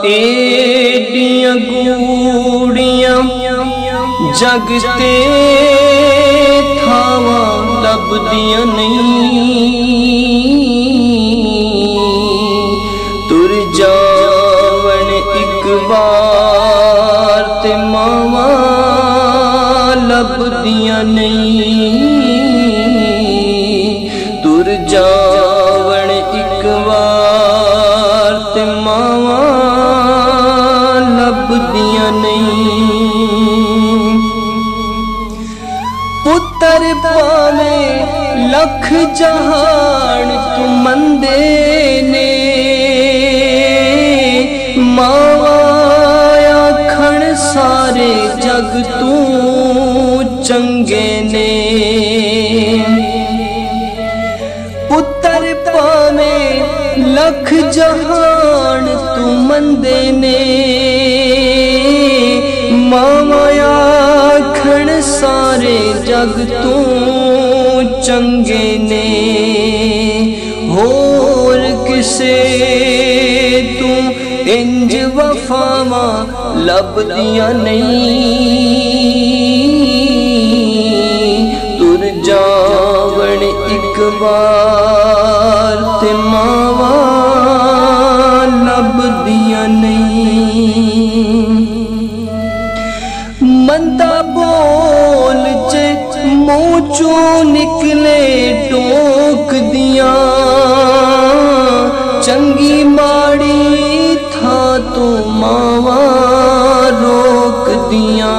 एडियां गूड़ियां जगते थावा लभदियां नहीं। तुर जावन एक बार ते मावा लभदियां नहीं। तुर जावन एक बार ते मावा लभदियां नहीं। पुत्र पावे लख जहान तू मंदे ने, मावा आखण सारे जग तू चंगे ने। पुत्र पावे लख जहान तू मंदे ने, मावा आखण सारे जग तू चंगे ने। होर किसे तू इंज वफावा लभदियां नहीं। तुर जावन एक बार ते मावा लभदियां नहीं। मंदा बोल चे मुँह चों निकले टोक दिया, चंगी माड़ी था तो मावा रोक दिया।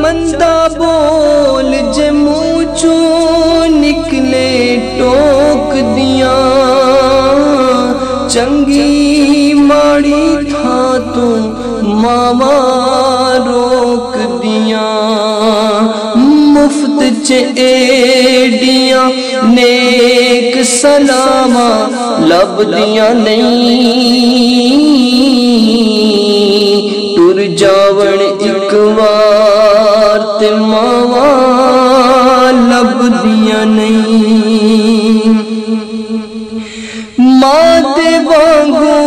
मंदा बोल जे मुँह चों निकले टोक दिया, चंगी माड़ी था तो मावा रोक दिया। मुफ्त च एडियां नेक सलामा लभदियां नहीं। तुर जावन एक बार ते मावा लभदियां नहीं। मां दे वांगू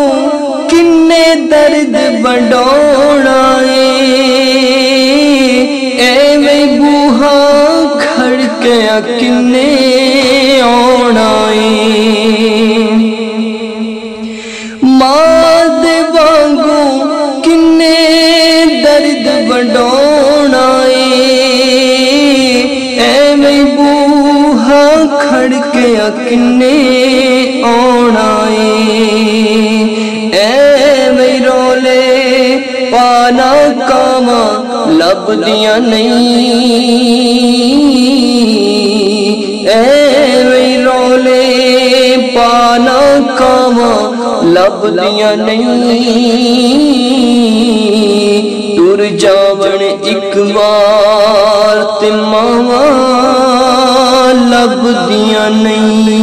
किन्ने दर्द बंडोना एवें बूहा खड़किया किन्ने आना। मां दे वांगू किन्ने दर्द बंडोना एवें बूहा खड़किया किन्ने आना। एवें रोले पाना कामा लभदियां नहीं। एवें रोले पाना कामा लभदियां नहीं। तुर जावन एक बार ते मावा लभदियां नहीं।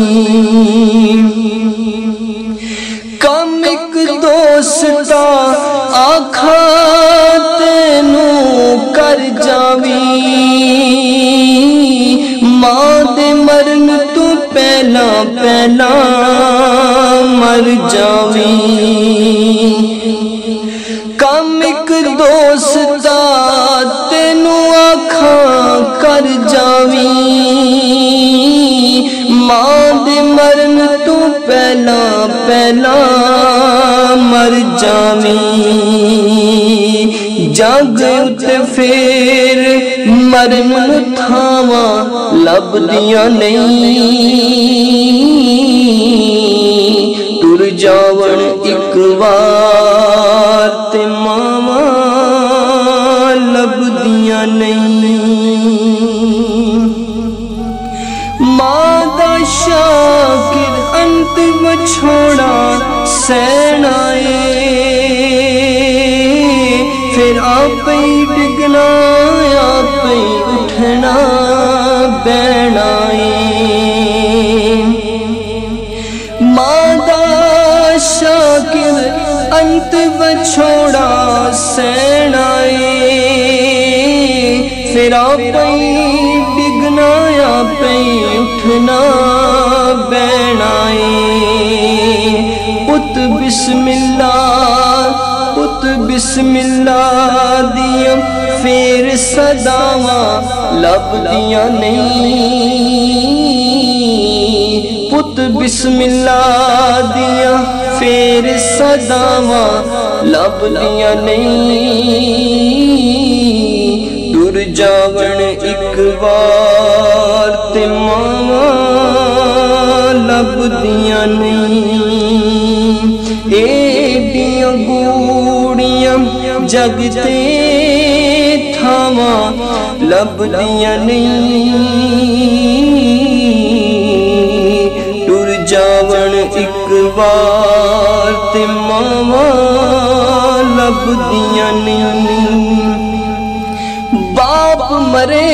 कम एक दोस्ता आखा तेनू कर जावी, मां दे मरन तू पहला पहला मर जावी। कम एक दोस्ता तेनू आखा कर जावी, मां दे मरन तू पहला पहला मर जावी। जग उते फेर मरन थावा लभदियां नहीं। तुर जावन एक बार ते मावा लभदियां नहीं। मां दा शाकिर अंत छोड़ा सहनाए, फिर आप ही डिगना आप ही उठना बहनाए। मां दा शाकिर अंत छोड़ा सहनाए, फिर आप ही डिगना आप ही उठना बहनाए। पुत बिस्मिल्लाह दियां फिर सदावां लभदियां नहीं। पुत बिस्मिल्लाह दियां फिर सदावां लभदियां नहीं। दुर जावण एक बार ते मावां लभदियां नहीं। एडियां गूड़ियां जगते थावां लभदियां नहीं। टुर जावण एक बार ते मावां लभदियां नहीं। बाप मरे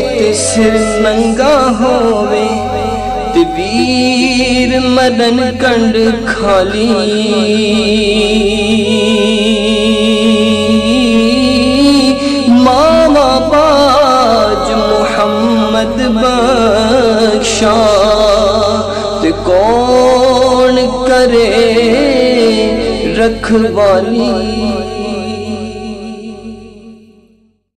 ते सिर नंगा होवे ते वीर मदन कंड खाली। मामा बाज मुहम्मद बख्शा ते कौन करे रखवाली।